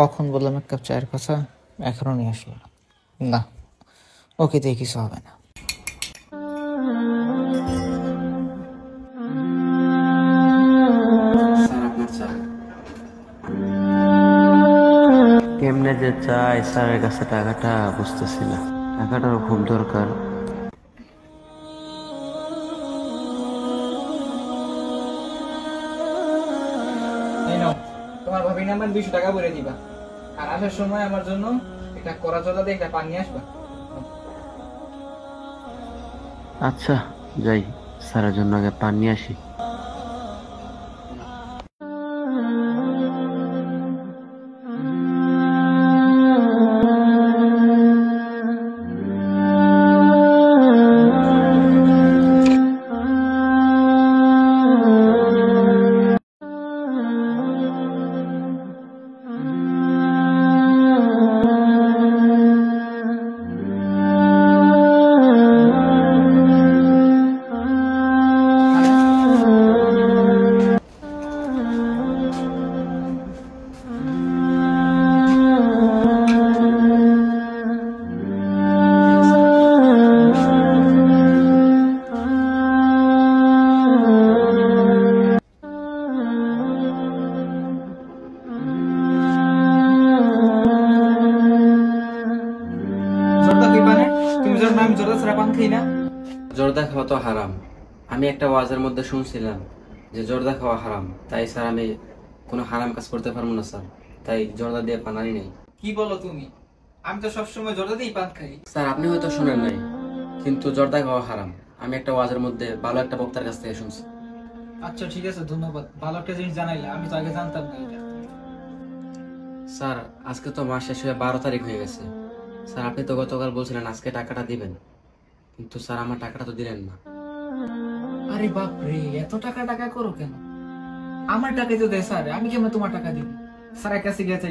কখন বললাম এক কাপ চায়ের কথা, এখনো নিয়ে আসলো না। ওকে দিয়ে কিছু হবে না। কেমনে যে চাই স্যারের কাছে টাকাটা বুঝতেছি না, টাকাটার খুব দরকার। তোমার ভাবি নাম্বার 200 টাকা ভরে দিবা, আর আসার সময় আমার জন্য একটা কড়া চলা দিয়ে একটা পানি আসবা। আচ্ছা যাই, স্যারের জন্য আগে পানি আসি। জর্দা খাওয়া তো হারাম। আমি একটা ওয়াজের মধ্যে শুনছিলাম যে জর্দা খাওয়া হারাম, তাই স্যার আমি কোনো হারাম কাজ করতে পারবো না স্যার, তাই জর্দা দিয়ে পান আনি নাই। কি বলো তুমি? আমি তো সবসময় জর্দা দিয়েই পান খাই। স্যার আপনি হয়তো শুনেন নাই, কিন্তু জর্দা খাওয়া হারাম আমি একটা ওয়াজের মধ্যে ভালো একটা বক্তার কাছ থেকে শুনছি। আচ্ছা ঠিক আছে, ধন্যবাদ, ভালো একটা জিনিস জানাইলে, আমি তো আগে জানতাম না এটা। স্যার আজকে তো মাস শেষ হয়ে 12 তারিখ হয়ে গেছে। স্যার আপনি তো গতকাল বলছিলেন আজকে টাকাটা দিবেন, কিন্তু স্যার আমার টাকাটা তো দিলেন না। আরে বাপ রে, এত টাকা টাকা করো কেন? আমার টাকাই তো দেয় স্যার, আমি কেমন তোমার টাকা দিব? স্যারের কাছে গেছে,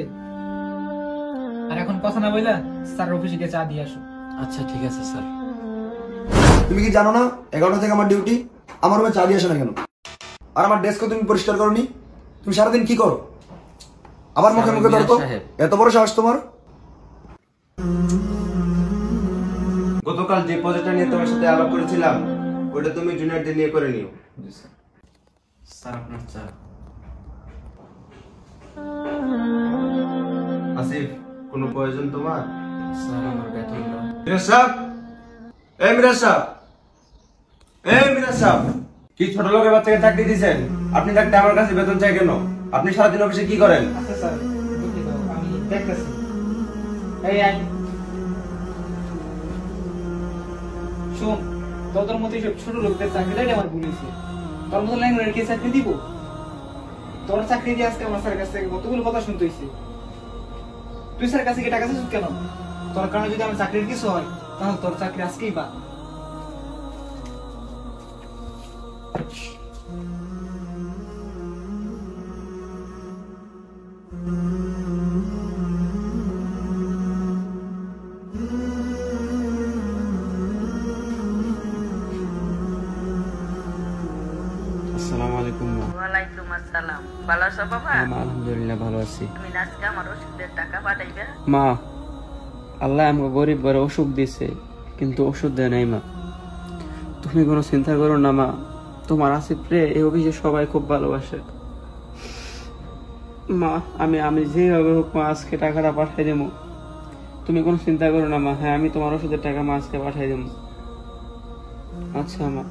আর এখন কথা না বললা স্যার অফিসে গিয়ে চা দিয়ে আসো। আচ্ছা ঠিক আছে স্যার। তুমি কি জানো না 11টা থেকে আমার ডিউটি? আমার রুমে চা দিয়ে আসে না কেন? আর আমার ডেস্কও তুমি পরিষ্কার করনি? তুমি সারাদিন কি করো? আবার মুখে মুখে তর্ক? এত বড় সাহস তোমার? গতকাল যে প্রজেক্টটা নিয়ে তোমার সাথে আলাপ করেছিলাম ওটা তুমি জুনিয়রদের নিয়ে করে নিও। স্যার আপনার চা। আসিফ, কোনো প্রয়োজন তোমার? স্যার আমার বেতনটা। মিরাজ সাহেব, এই মিরাজ সাহেব, এই মিরাজ সাহেব, কি ছোট লোকের বাচ্চাকে চাকরি দিয়েছেন? আপনি থাকতে আমার কাছে বেতন চাই কেন? আপনি সারাদিন অফিসে কি করেন? আচ্ছা স্যার, আমি দেখতেছি। এই আই শোন, তোদের মতো সব ছোট লোকদের চাকরিটাই আমার ভুলেছে। তোর মতো ল্যাঙ্গুয়েজের কে চাকরি দিব? তোর চাকরি দিয়ে আজকে আমার স্যারের কাছ থেকে কতগুলো কথা শুনতে হয়েছে। তুই স্যারের কাছে গিয়ে টাকা চাইছিস কেন? তোর কারণে যদি আমার চাকরির কিছু হয় তাহলে তোর চাকরি আজকেই বা। আসসালামু আলাইকুম মা। ওয়ালাইকুম আসসালাম। ভালো আছো বাবা? মা আলহামদুলিল্লাহ ভালো আছি। তুমি আজকে আমার ওষুধের টাকা পাঠাইবে? মা আল্লাহ আমাকে গরিব ঘরে অসুখ দিছে, কিন্তু ওষুধ দেয় নাই মা। তুমি কোনো চিন্তা করো না মা, তোমার আসিফ রে এই অফিসে সবাই খুব ভালোবাসে। মা আমি যেভাবে হোক মা আজকে টাকাটা পাঠাই দেবো, তুমি কোনো চিন্তা করো না মা। হ্যাঁ আমি তোমার ওষুধের টাকা মা আজকে পাঠাই দেবো। আচ্ছা মা।